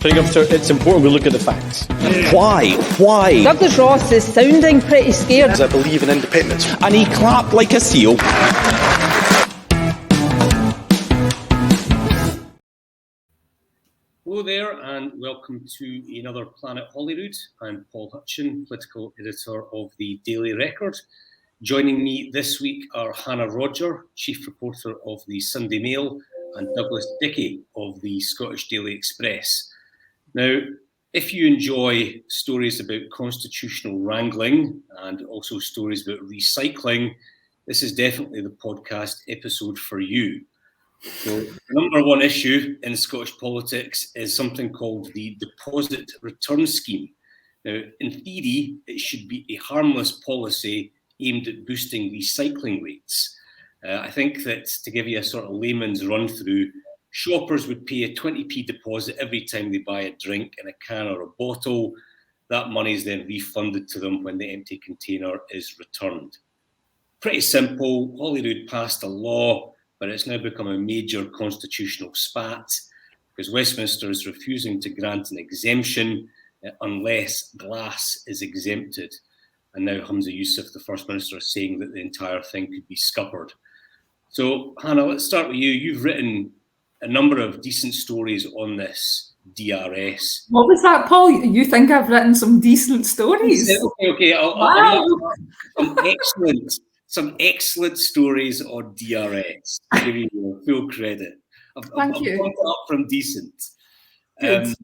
It's important we look at the facts. Why? Douglas Ross is sounding pretty scared. I believe in independence. And he clapped like a seal. Hello there and welcome to another Planet Holyrood. I'm Paul Hutcheon, political editor of the Daily Record. Joining me this week are Hannah Rodger, chief reporter of the Sunday Mail, and Douglas Dickie of the Scottish Daily Express. Now, if you enjoy stories about constitutional wrangling and also stories about recycling, this is definitely the podcast episode for you. So, the number one issue in Scottish politics is something called the Deposit Return Scheme. Now, in theory, it should be a harmless policy aimed at boosting recycling rates. I think that to give you a sort of layman's run through, shoppers would pay a 20p deposit every time they buy a drink in a can or a bottle. That money is then refunded to them when the empty container is returned. Pretty simple. Holyrood passed a law, but it's now become a major constitutional spat because Westminster is refusing to grant an exemption unless glass is exempted. And now Humza Yousaf, the First Minister, is saying that the entire thing could be scuppered. So, Hannah, let's start with you. You've written a number of decent stories on this DRS. What was that, Paul? You think I've written some decent stories? Okay. Wow. Some excellent stories on DRS. I'll give you your full credit. Thank you. I've bumped it up from decent. Good.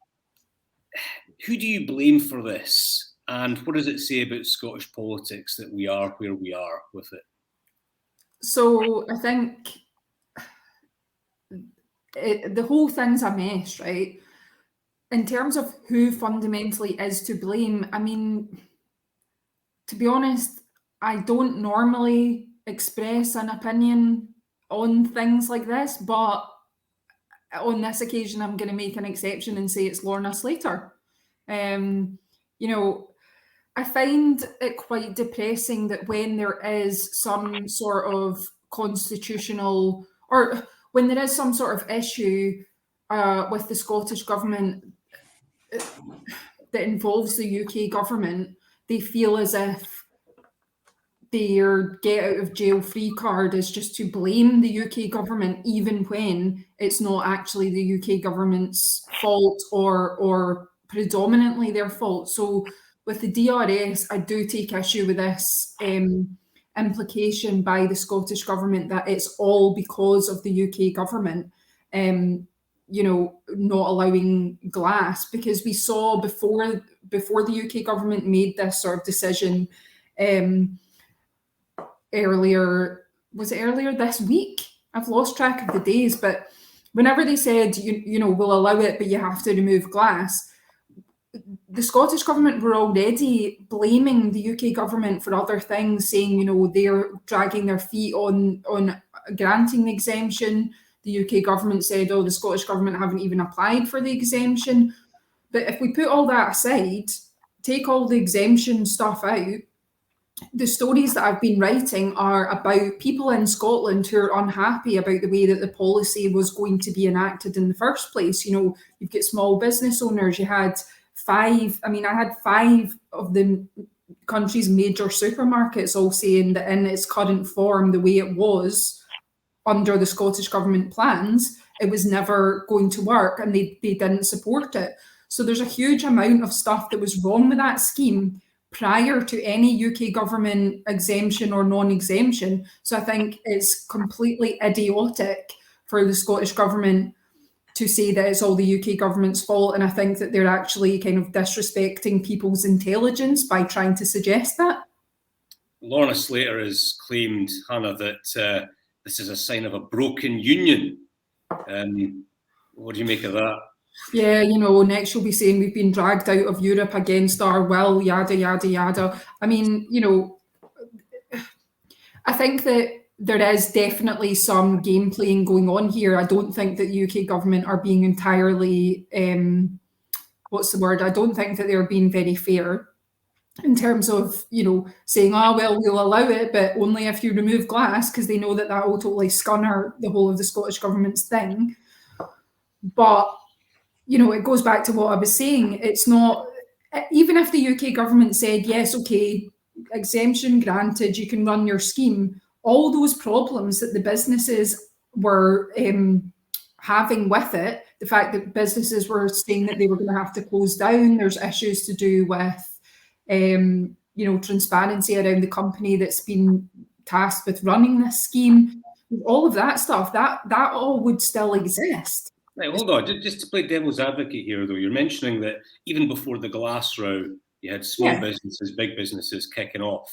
Who do you blame for this? And what does it say about Scottish politics that we are where we are with it? So I think the whole thing's a mess, right? In terms of who fundamentally is to blame, I mean, to be honest, I don't normally express an opinion on things like this, but on this occasion, I'm going to make an exception and say it's Lorna Slater. I find it quite depressing that when there is some sort of constitutional, or when there is some sort of issue with the Scottish government that involves the UK government, they feel as if their get out of jail free card is just to blame the UK government, even when it's not actually the UK government's fault or predominantly their fault. So with the DRS, I do take issue with this implication by the Scottish government that it's all because of the UK government, not allowing glass, because we saw before the UK government made this sort of decision earlier this week? I've lost track of the days, but whenever they said, we'll allow it, but you have to remove glass, the Scottish government were already blaming the UK government for other things, saying, they're dragging their feet on granting the exemption. The UK government said, the Scottish government haven't even applied for the exemption. But if we put all that aside, take all the exemption stuff out, the stories that I've been writing are about people in Scotland who are unhappy about the way that the policy was going to be enacted in the first place. You've got small business owners. I had 5 of the country's major supermarkets all saying that in its current form, the way it was under the Scottish government plans, it was never going to work, and they didn't support it. So there's a huge amount of stuff that was wrong with that scheme prior to any UK government exemption or non-exemption. So I think it's completely idiotic for the Scottish government to say that it's all the UK government's fault. And I think that they're actually kind of disrespecting people's intelligence by trying to suggest that. Lorna Slater has claimed, Hannah, that this is a sign of a broken union. What do you make of that? Yeah, next she'll be saying we've been dragged out of Europe against our will, yada, yada, yada. I mean, I think that there is definitely some game playing going on here. I don't think that the UK government are being entirely, I don't think that they're being very fair in terms of, saying, we'll allow it, but only if you remove glass, because they know that will totally scunner the whole of the Scottish government's thing. But it goes back to what I was saying. It's not, even if the UK government said, yes, okay, exemption granted, you can run your scheme, all those problems that the businesses were having with it, the fact that businesses were saying that they were going to have to close down, there's issues to do with, transparency around the company that's been tasked with running this scheme, all of that stuff, that all would still exist. Right, hold on. Just to play devil's advocate here, though, you're mentioning that even before the glass row, you had small businesses, big businesses kicking off.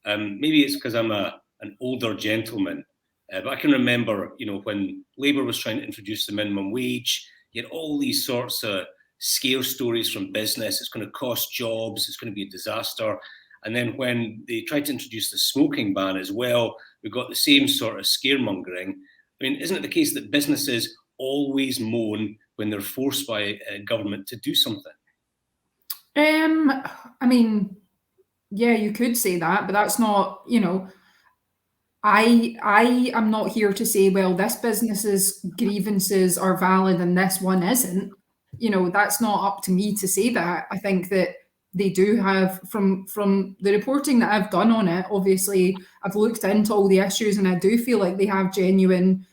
Maybe it's because I'm an older gentleman, but I can remember, when Labour was trying to introduce the minimum wage, you had all these sorts of scare stories from business. It's going to cost jobs. It's going to be a disaster. And then when they tried to introduce the smoking ban as well, we got the same sort of scaremongering. I mean, isn't it the case that businesses always moan when they're forced by government to do something? I mean, yeah, you could say that, but that's not, I am not here to say, well, this business's grievances are valid and this one isn't. That's not up to me to say that. I think that they do have, from the reporting that I've done on it, obviously I've looked into all the issues and I do feel like they have genuine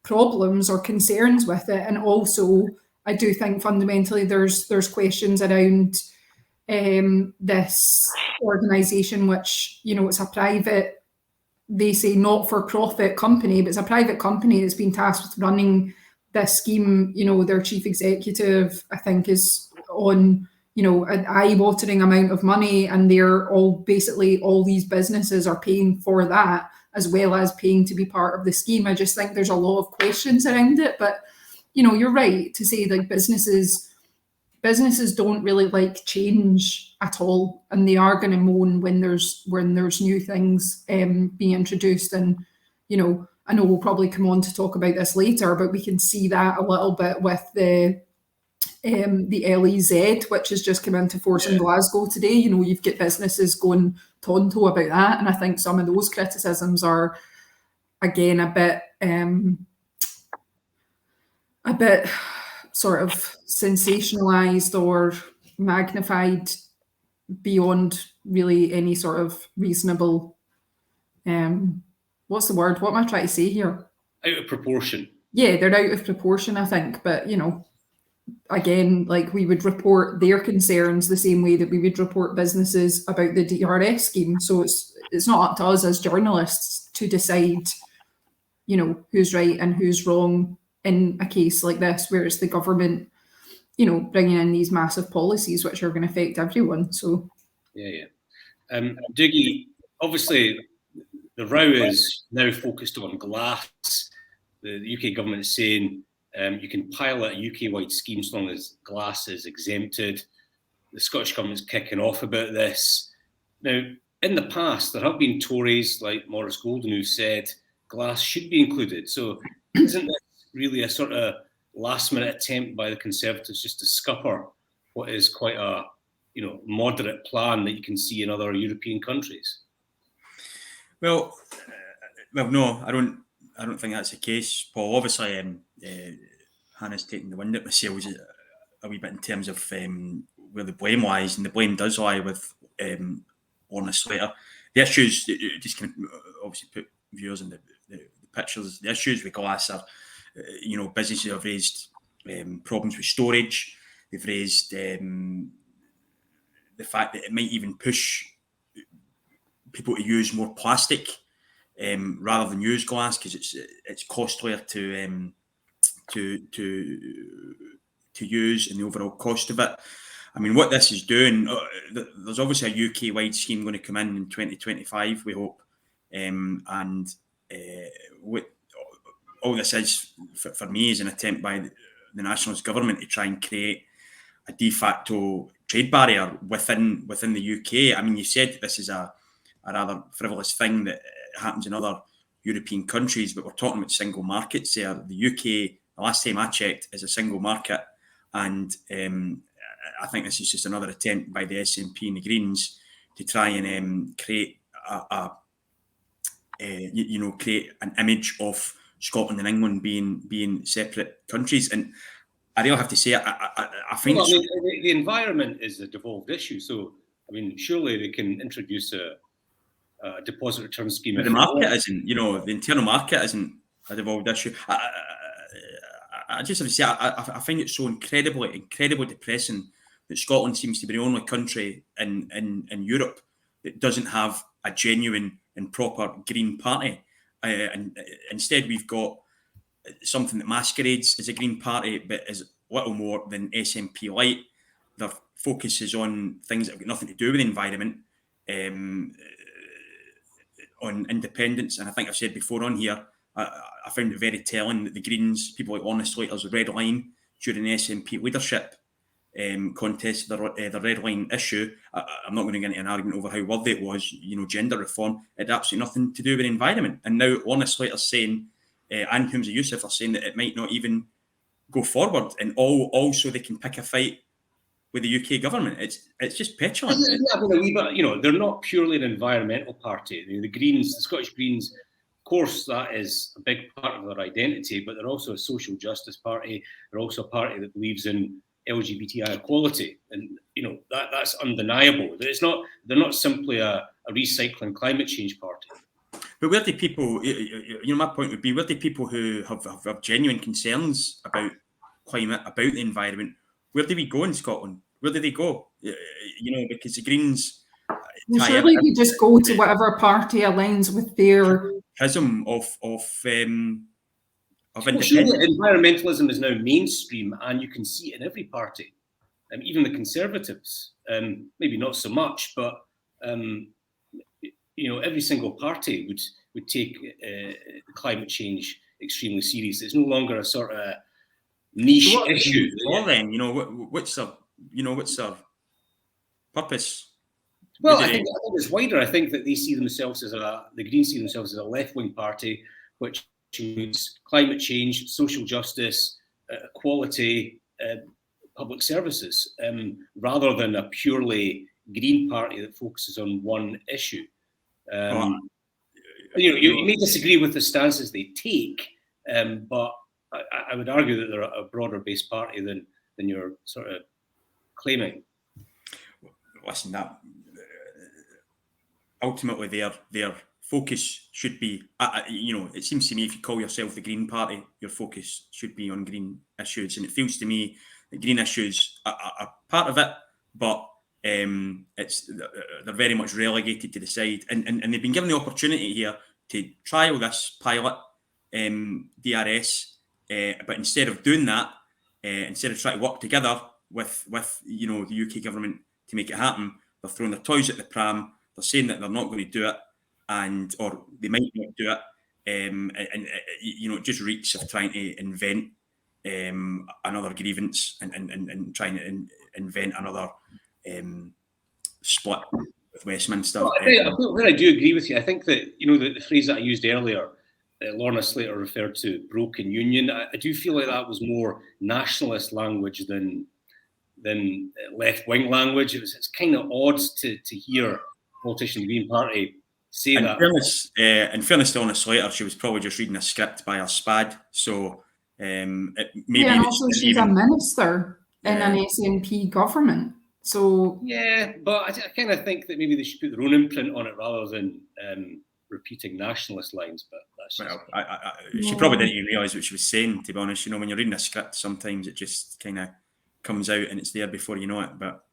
problems or concerns with it. And also I do think fundamentally there's questions around this organisation, which, it's a private, they say not-for-profit company, but it's a private company that's been tasked with running this scheme. Their chief executive, I think, is on, an eye-watering amount of money, and they're all these businesses are paying for that as well as paying to be part of the scheme. I just think there's a lot of questions around it, but you're right to say like businesses don't really like change at all, and they are going to moan when there's new things being introduced. And I know we'll probably come on to talk about this later, but we can see that a little bit with the LEZ, which has just come into force in Glasgow today. You've got businesses going tonto about that, and I think some of those criticisms are again a bit sort of sensationalized or magnified beyond really any sort of reasonable, what's the word? What am I trying to say here? Out of proportion. Yeah, they're out of proportion, I think. But, again, like we would report their concerns the same way that we would report businesses about the DRS scheme. So it's not up to us as journalists to decide, who's right and who's wrong in a case like this, where it's the government, bringing in these massive policies which are going to affect everyone. So, yeah. Dickie, obviously, the row is now focused on glass. The UK government is saying you can pilot a UK-wide scheme as long as glass is exempted. The Scottish government's kicking off about this. Now, in the past, there have been Tories like Maurice Golden who said glass should be included. So isn't this really a sort of last-minute attempt by the Conservatives just to scupper what is quite a moderate plan that you can see in other European countries? Well, no, I don't think that's the case, Paul. Obviously, Hannah's taking the wind out my sails a wee bit in terms of where the blame lies, and the blame does lie with Orna Slater. The issues, just kind of obviously put viewers in the pictures. The issues with glass are, businesses have raised problems with storage. They've raised the fact that it might even push people to use more plastic rather than use glass because it's costlier to use and the overall cost of it. I mean, what this is doing, there's obviously a UK-wide scheme going to come in 2025, we hope, and what all this is for me is an attempt by the Nationalist government to try and create a de facto trade barrier within the UK. I mean, you said this is a rather frivolous thing that happens in other European countries, but we're talking about single markets there. The UK, the last time I checked, is a single market, and I think this is just another attempt by the SNP and the Greens to try and create create an image of Scotland and England being separate countries. And I really have to say, I think Well, I mean, the environment is a devolved issue. So, I mean, surely they can introduce a deposit return scheme. the market isn't, the internal market isn't a devolved issue. I just have to say, I find it so incredibly depressing that Scotland seems to be the only country in Europe that doesn't have a genuine and proper Green Party. And instead, we've got something that masquerades as a Green Party, but is little more than SNP light. Their focus is on things that have got nothing to do with the environment, on independence. And I think I've said before on here, I found it very telling that the Greens, people like Honest Slater's red line during the SNP leadership contest, the red line issue. I'm not going to get into an argument over how worthy it was, gender reform. It had absolutely nothing to do with the environment. And now Honest Slater's saying, and Humza Yousaf are saying that it might not even go forward, and all so they can pick a fight with the UK government. It's just petulant. They're not purely an environmental party. The Greens, the Scottish Greens, of course, that is a big part of their identity, but they're also a social justice party. They're also a party that believes in LGBTI equality, and that's undeniable. They're not simply a recycling climate change party. But where do people, my point would be, where do people who have genuine concerns about climate, about the environment, where do we go in Scotland? Where do they go? Because the Greens... surely you just go to whatever party aligns with their... Prism of independence. Surely environmentalism is now mainstream, and you can see it in every party, even the Conservatives. Maybe not so much, but... every single party would take climate change extremely serious. It's no longer a sort of niche issue. Well, then, what's their purpose? Well, I think it's wider. I think that they see themselves the Greens see themselves as a left-wing party, which includes climate change, social justice, equality, public services, rather than a purely Green party that focuses on one issue. You may disagree with the stances they take, but I would argue that they're a broader-based party than you're sort of claiming. Listen, that ultimately their focus should be, it seems to me if you call yourself the Green Party, your focus should be on green issues, and it feels to me that green issues are part of it, but they're very much relegated to the side, and they've been given the opportunity here to trial this pilot DRS, but instead of doing that, instead of trying to work together with the UK government to make it happen, they're throwing their toys at the pram. They're saying that they're not going to do it, or they might not do it, and it just reeks of trying to invent another grievance and trying to invent another split with Westminster. Well, I do agree with you. I think that the phrase that I used earlier, Lorna Slater referred to broken union. I do feel like that was more nationalist language than left-wing language. It's kind of odd to hear politician of the Green Party say that. In fairness to Lorna Slater, she was probably just reading a script by her spad. So and also she's a minister in an SNP government. So but I kind of think that maybe they should put their own imprint on it rather than repeating nationalist lines. But that's just she probably didn't even realise what she was saying. To be honest, when you're reading a script, sometimes it just kind of comes out and it's there before you know it. But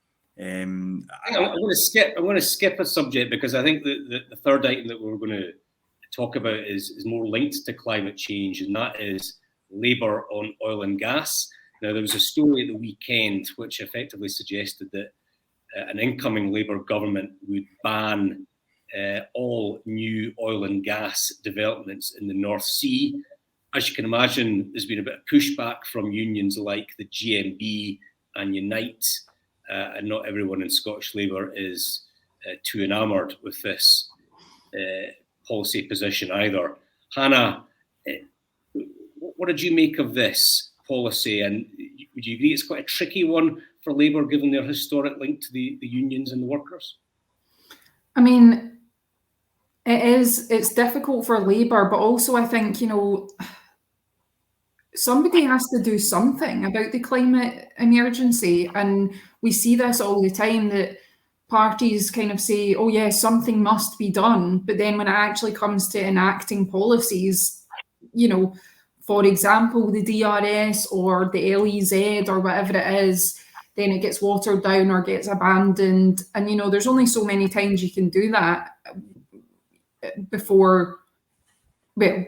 I'm going to skip a subject because I think that the third item that we're going to talk about is more linked to climate change, and that is Labour on oil and gas. Now, there was a story at the weekend which effectively suggested that an incoming Labour government would ban all new oil and gas developments in the North Sea. As you can imagine, there's been a bit of pushback from unions like the GMB and Unite, and not everyone in Scottish Labour is too enamoured with this policy position either. Hannah, what did you make of this policy, and would you agree it's quite a tricky one for Labour given their historic link to the unions and the workers? I mean, it's difficult for Labour, but also I think, somebody has to do something about the climate emergency. And we see this all the time, that parties kind of say, oh yeah, something must be done. But then when it actually comes to enacting policies, for example, the DRS or the LEZ or whatever it is, then it gets watered down or gets abandoned. And, there's only so many times you can do that before, well,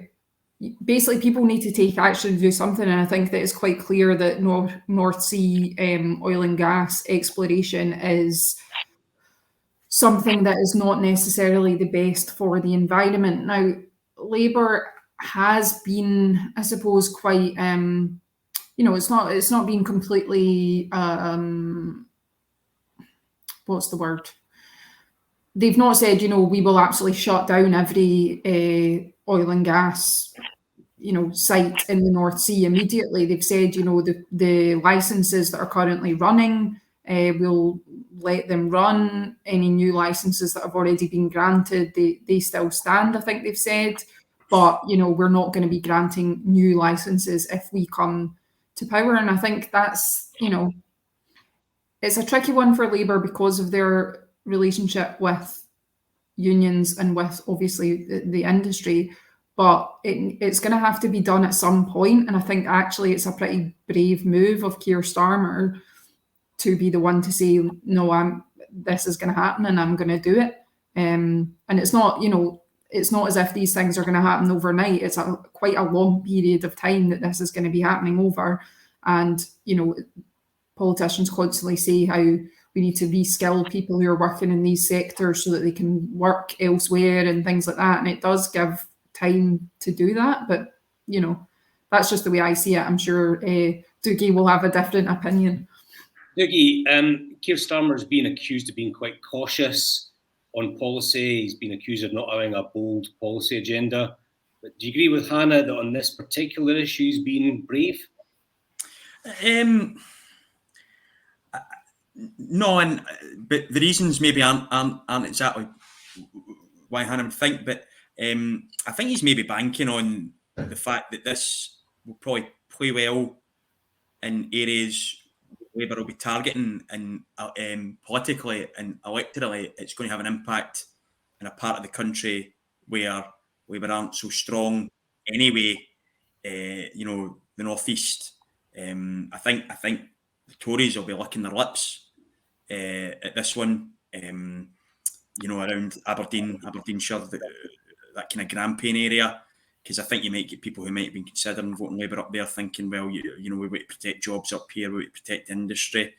basically people need to take action to do something. And I think that it's quite clear that North Sea oil and gas exploration is something that is not necessarily the best for the environment. Now, Labour has been, I suppose, quite, it's not been completely, what's the word? They've not said, we will absolutely shut down every oil and gas, site in the North Sea immediately. They've said, the licenses that are currently running, we'll let them run. Any new licenses that have already been granted, they still stand, I think they've said. But, we're not going to be granting new licenses if we come to power. And I think that's, it's a tricky one for Labour because of their relationship with unions and with, obviously, the industry. But it's going to have to be done at some point. And I think actually it's a pretty brave move of Keir Starmer to be the one to say, no, this is going to happen and I'm going to do it. And it's not, it's not as if these things are going to happen overnight. It's quite a long period of time that this is going to be happening over. And, politicians constantly say how we need to reskill people who are working in these sectors so that they can work elsewhere and things like that. And it does give time to do that. But, that's just the way I see it. I'm sure Dougie will have a different opinion. Dougie, Keir Starmer's been accused of being quite cautious on policy. He's been accused of not having a bold policy agenda. But do you agree with Hannah that on this particular issue he's been brave? No, but the reasons maybe aren't exactly why Hannah would think. But I think he's maybe banking on the fact that this will probably play well in areas Labour will be targeting, and politically and electorally, it's going to have an impact in a part of the country where Labour aren't so strong anyway. The North East. I think the Tories will be licking their lips at this one. Around Aberdeenshire, that kind of Grampian area, because I think you might get people who might have been considering voting Labour up there thinking, well, we want to protect jobs up here, we want to protect industry.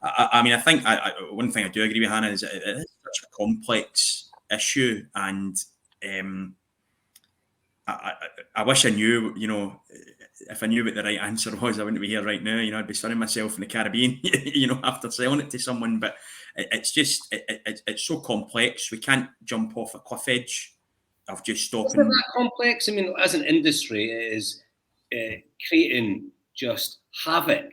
I think one thing I do agree with Hannah is it is such a complex issue, and I wish I knew, if I knew what the right answer was, I wouldn't be here right now. I'd be sunning myself in the Caribbean, after selling it to someone. But it's just, it's so complex. We can't jump off a cliff edge of just stopping. Isn't that complex? I mean, as an industry, it is creating just havoc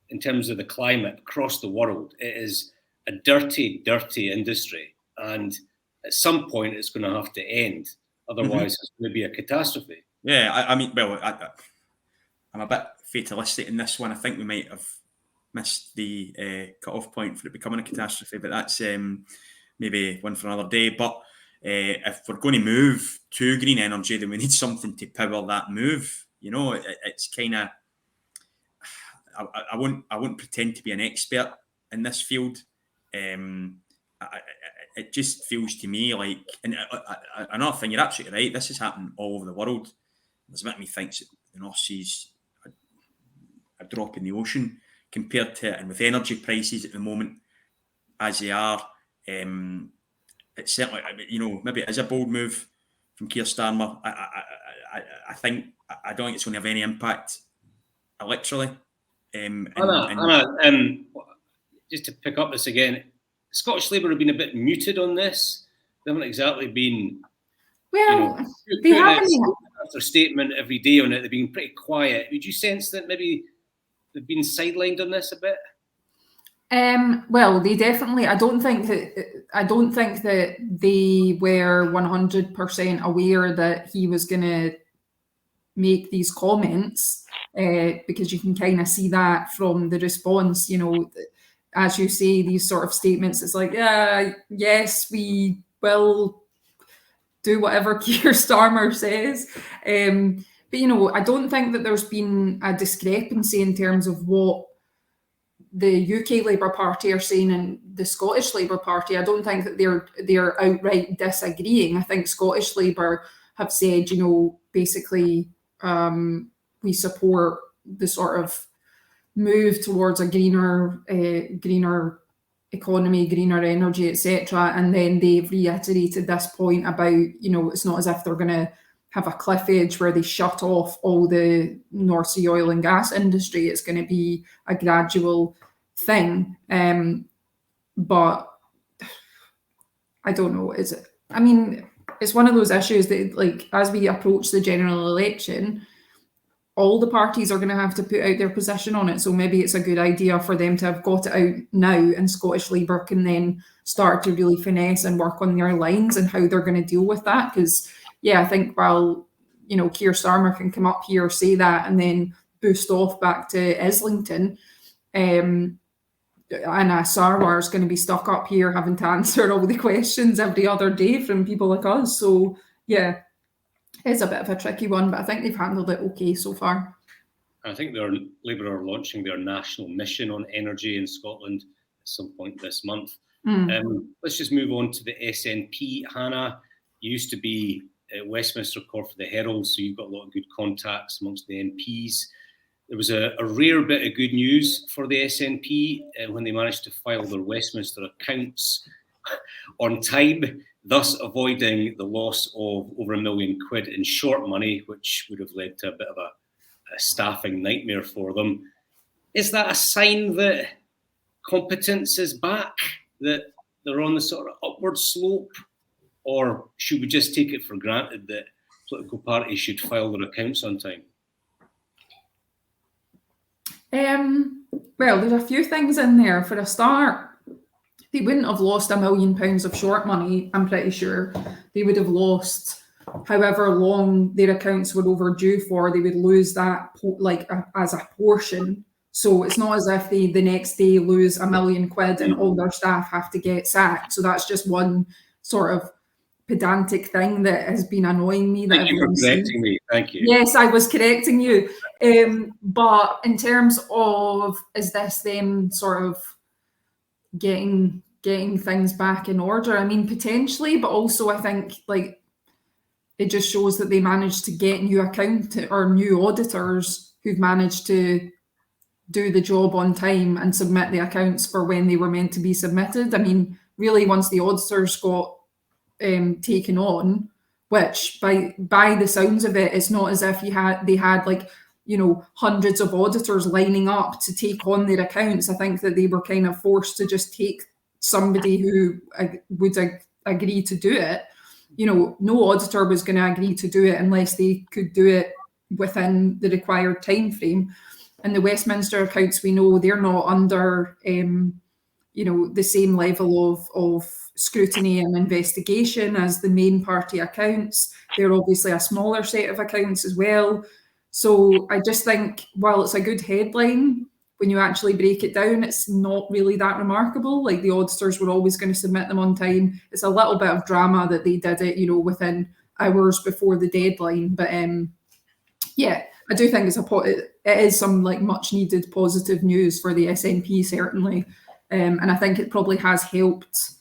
in terms of the climate across the world. It is a dirty, dirty industry. And at some point, it's going to have to end. Otherwise, it's going to be a catastrophe. Yeah, I'm a bit fatalistic in this one. I think we might have missed the cut-off point for it becoming a catastrophe, but that's maybe one for another day. But if we're going to move to green energy, then we need something to power that move. It's kind of, I won't pretend to be an expert in this field. It just feels to me like, and another thing, you're absolutely right, this is happening all over the world. There's a bit of me thinks that the North Sea's a drop in the ocean compared to it, and with energy prices at the moment as they are, it's certainly, maybe it is a bold move from Keir Starmer. I think, I don't think it's going to have any impact electorally. Anna, just to pick up this again, Scottish Labour have been a bit muted on this. They haven't exactly been. Well, they haven't. After statement every day on it, they've been pretty quiet. Would you sense that maybe they've been sidelined on this a bit? Well, they definitely. I don't think that they were 100% aware that he was going to make these comments, because you can kind of see that from the response, you know, as you say, these sort of statements, it's like, yeah, yes, we will do whatever Keir Starmer says. But, you know, I don't think that there's been a discrepancy in terms of what the UK Labour Party are saying and the Scottish Labour Party. I don't think that they're outright disagreeing. I think Scottish Labour have said, you know, basically we support the sort of move towards a greener economy, greener energy, etc. And then they've reiterated this point about, you know, it's not as if they're going to have a cliff edge where they shut off all the North Sea oil and gas industry. It's going to be a gradual thing. But I don't know. I mean, it's one of those issues that, like, as we approach the general election, all the parties are going to have to put out their position on it. So maybe it's a good idea for them to have got it out now, and Scottish Labour can then start to really finesse and work on their lines and how they're going to deal with that. Because, yeah, I think while, you know, Keir Starmer can come up here, say that, and then boost off back to Islington, and Sarwar is going to be stuck up here having to answer all the questions every other day from people like us. So, yeah, it's a bit of a tricky one, but I think they've handled it okay so far. I think Labour are launching their national mission on energy in Scotland at some point this month. Let's just move on to the SNP. Hannah, you used to be at Westminster Court for the Herald, so you've got a lot of good contacts amongst the MPs. There was a rare bit of good news for the SNP when they managed to file their Westminster accounts on time, thus avoiding the loss of over £1 million in short money, which would have led to a bit of a staffing nightmare for them. Is that a sign that competence is back, that they're on the sort of upward slope? Or should we just take it for granted that political parties should file their accounts on time? Well, there's a few things in there. For a start, they wouldn't have lost £1 million of short money, I'm pretty sure. They would have lost however long their accounts were overdue for. They would lose that as a portion. So it's not as if they the next day lose £1 million and all their staff have to get sacked. So that's just one sort of pedantic thing that has been annoying me. Thank you for correcting me. Thank you. Yes, I was correcting you. But in terms of, is this them sort of getting things back in order? I mean, potentially, but also I think like it just shows that they managed to get new auditors who've managed to do the job on time and submit the accounts for when they were meant to be submitted. I mean, really, once the auditors got taken on, which by the sounds of it, it's not as if they had like, you know, hundreds of auditors lining up to take on their accounts. I think that they were kind of forced to just take somebody who would agree to do it. You know, no auditor was going to agree to do it unless they could do it within the required time frame. And the Westminster accounts, we know they're not under, you know, the same level of scrutiny and investigation as the main party accounts. They're obviously a smaller set of accounts as well. So I just think, while it's a good headline, when you actually break it down, it's not really that remarkable. Like, the auditors were always going to submit them on time. It's a little bit of drama that they did it, you know, within hours before the deadline. But yeah, I do think it is some like much needed positive news for the SNP, certainly. And I think it probably has helped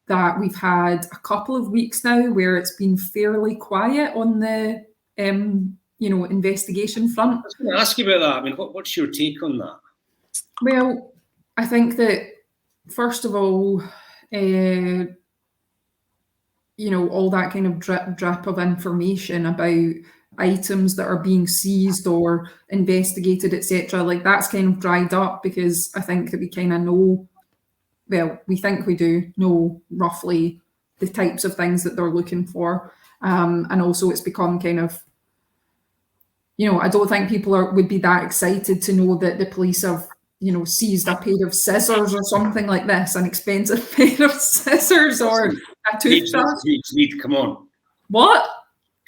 that we've had a couple of weeks now where it's been fairly quiet on the you know, investigation front. I was going to ask you about that. I mean, what's your take on that? Well, I think that, first of all, you know, all that kind of drip of information about items that are being seized or investigated, etc., like that's kind of dried up, because I think that we kind of know, well, we think we do know roughly the types of things that they're looking for. And also it's become kind of, you know, I don't think people would be that excited to know that the police have, you know, seized a pair of scissors or something like this, an expensive pair of scissors or a toothbrush. Come on. What?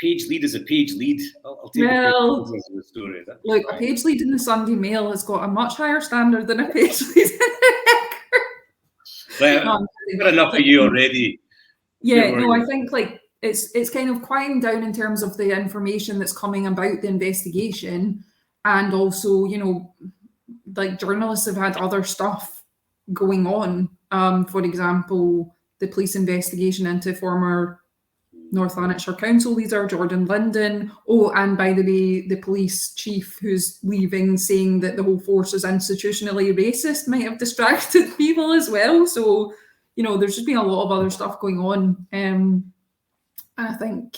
page lead is a page lead. I'll take Well, the story. Look, a page lead in the Sunday Mail has got a much higher standard than a page lead in the Well, No, I've got enough of you already. Yeah, no, I think like it's kind of quieting down in terms of the information that's coming about the investigation, and also, you know, like journalists have had other stuff going on. For example, the police investigation into former North Lanarkshire Council leader Jordan Linden. Oh, and by the way, the police chief who's leaving saying that the whole force is institutionally racist might have distracted people as well. So, you know, there's just been a lot of other stuff going on. And I think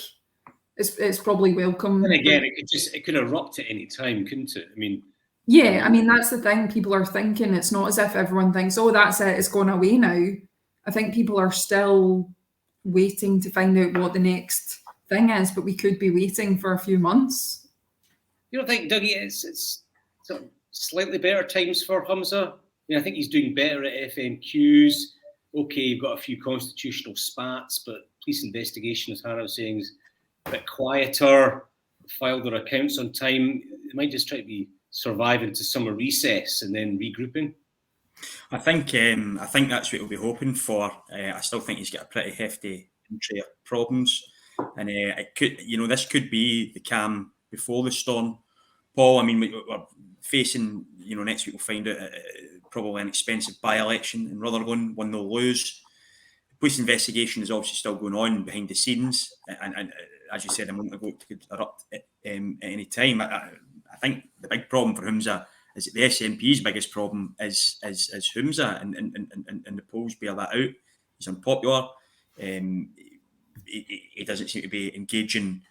it's probably welcome. And again, it could erupt at any time, couldn't it? I mean, yeah, I mean, that's the thing people are thinking. It's not as if everyone thinks, oh, that's it, it's gone away now. I think people are still waiting to find out what the next thing is, but we could be waiting for a few months. You don't think, Dougie, it's sort of slightly better times for Humza? I mean, I think he's doing better at FMQs. Okay, you've got a few constitutional spats, but police investigation, as Hannah was saying, is a bit quieter. Filed their accounts on time. They might just try to survive into summer recess and then regrouping. I think that's what we'll be hoping for. I still think he's got a pretty hefty entry of problems, and it could, you know, this could be the calm before the storm. Paul, I mean, we're facing, you know, next week we'll find out probably an expensive by-election in Rutherglen, one they'll lose. The police investigation is obviously still going on behind the scenes, and as you said a moment ago, it could erupt at any time. I think the big problem for Humza is that the SNP's biggest problem is Humza, and the polls bear that out. He's unpopular. He doesn't seem to be engaging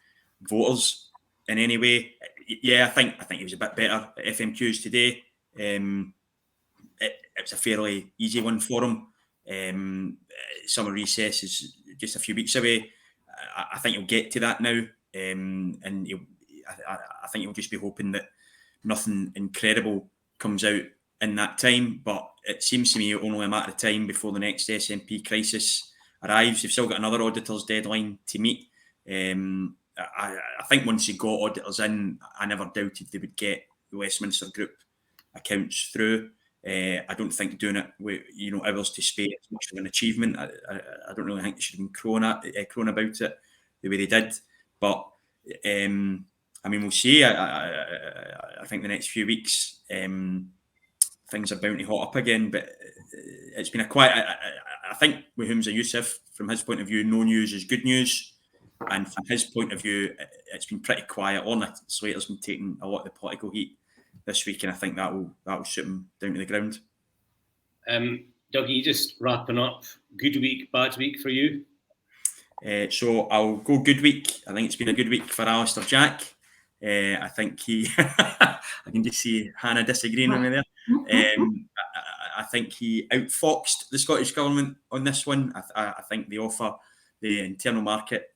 voters in any way. Yeah, I think he was a bit better at FMQs today. It was a fairly easy one for him. Summer recess is just a few weeks away. I think he'll get to that now, and I think he'll just be hoping that nothing incredible comes out in that time. But it seems to me only a matter of time before the next SNP crisis arrives. They've still got another auditor's deadline to meet. I think once you got auditors in, I never doubted they would get the Westminster Group accounts through. I don't think doing it with, you know, hours to spare is much of an achievement. I don't really think they should have been crowing about it the way they did. But I mean, we'll see. I think the next few weeks things are bound to hot up again. But it's been a quiet. I think with Humza Yousaf, from his point of view, no news is good news. And from his point of view, it's been pretty quiet. Lorna Slater's been taking a lot of the political heat this week, and I think that will shoot him down to the ground. Dougie, just wrapping up, good week, bad week for you? So I'll go good week. I think it's been a good week for Alistair Jack. I think he, I can just see Hannah disagreeing with me there. I think he outfoxed the Scottish Government on this one. I think they offer the Internal Market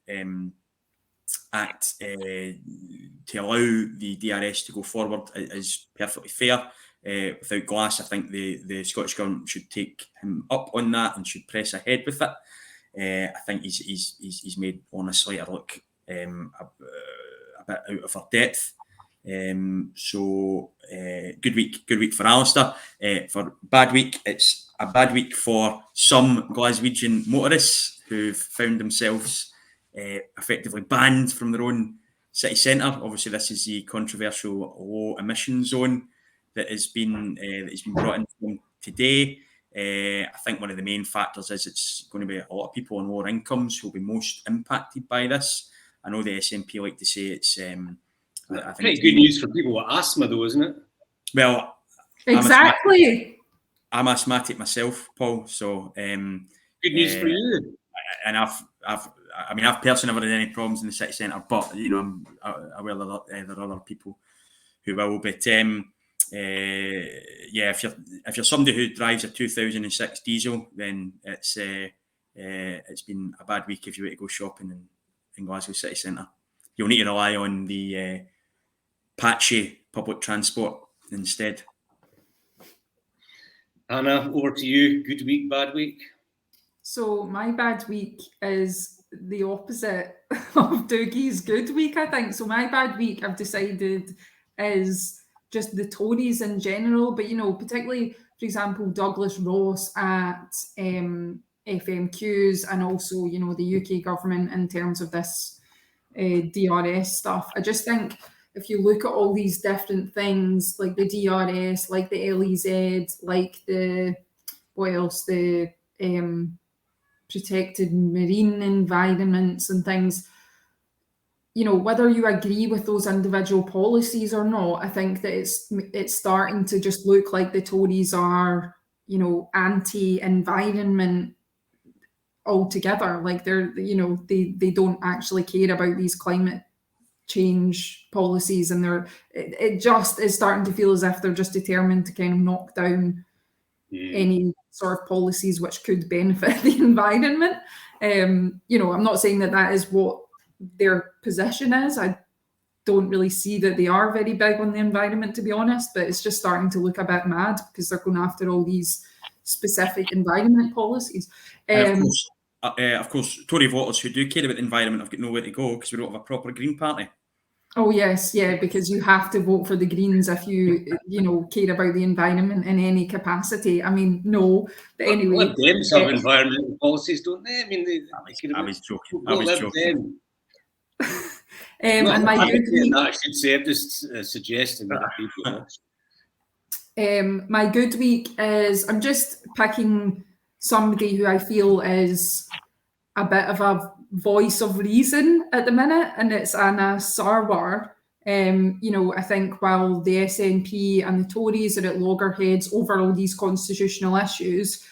Act to allow the DRS to go forward is perfectly fair. Without Glass, I think the Scottish Government should take him up on that and should press ahead with it. I think he's made Lorna Slater look a bit out of her depth. So good week for Alistair. For bad week, it's a bad week for some Glaswegian motorists who've found themselves effectively banned from their own city centre. Obviously, this is the controversial low emission zone that has been brought in today. I think one of the main factors is it's going to be a lot of people on lower incomes who will be most impacted by this. I know the SNP like to say it's I think pretty good news for people with asthma, though, isn't it? Well, exactly. I'm asthmatic myself, Paul. So good news for you. And I've personally never had any problems in the city centre, but you know, I'm aware that there are other people who will. But yeah, if you're somebody who drives a 2006 diesel, then it's been a bad week if you were to go shopping in Glasgow city centre. You'll need to rely on the patchy public transport instead. Hannah, over to you. Good week, bad week? So my bad week is the opposite of Dougie's good week, I think. So my bad week, I've decided, is just the Tories in general, but, particularly, for example, Douglas Ross at FMQs, and also, the UK government in terms of this DRS stuff. I just think if you look at all these different things, like the DRS, like the LEZ, like what else, the protected marine environments and things, whether you agree with those individual policies or not, I think that it's starting to just look like the Tories are, anti-environment altogether. Like they don't actually care about these climate change policies, and it just is starting to feel as if they're just determined to kind of knock down any sort of policies which could benefit the environment. I'm not saying that is what their position is. I don't really see that they are very big on the environment, to be honest, but it's just starting to look a bit mad because they're going after all these specific environment policies. Of course, Tory voters who do care about the environment have got nowhere to go because we don't have a proper Green Party. Oh yes, yeah, because you have to vote for the Greens if you care about the environment in any capacity. I mean, no, but anyway. Lib Dems have environmental policies, don't they? I mean, I was joking. And my good week, I should say, I'm just suggesting that. My good week is, I'm just picking somebody who I feel is a bit of a voice of reason at the minute, and it's Hannah Rodger. I think while the SNP and the Tories are at loggerheads over all these constitutional issues,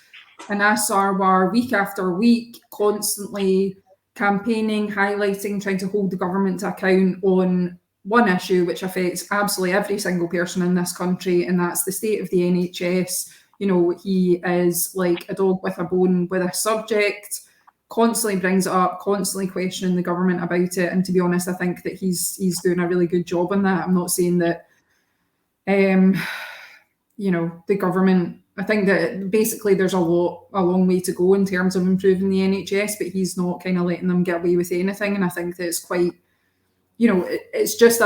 Hannah Rodger, week after week, constantly campaigning, highlighting, trying to hold the government to account on one issue which affects absolutely every single person in this country, and that's the state of the NHS. He is like a dog with a bone with a subject, constantly brings it up, constantly questioning the government about it. And to be honest, I think that he's doing a really good job on that. I'm not saying that, the government, I think that basically there's a long way to go in terms of improving the NHS, but he's not kind of letting them get away with anything. And I think that it's quite, it's just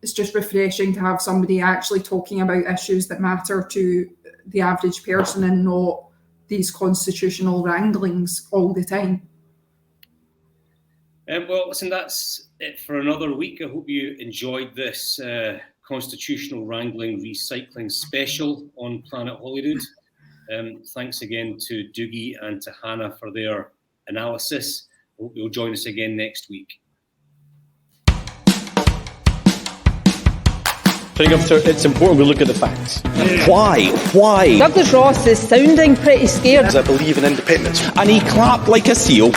it's just refreshing to have somebody actually talking about issues that matter to the average person and not these constitutional wranglings all the time. Well, listen, that's it for another week. I hope you enjoyed this constitutional wrangling recycling special on Planet Holyrood. Thanks again to Dougie and to Hannah for their analysis. I hope you'll join us again next week. It's important we look at the facts. Why? Douglas Ross is sounding pretty scared. I believe in independence. And he clapped like a seal.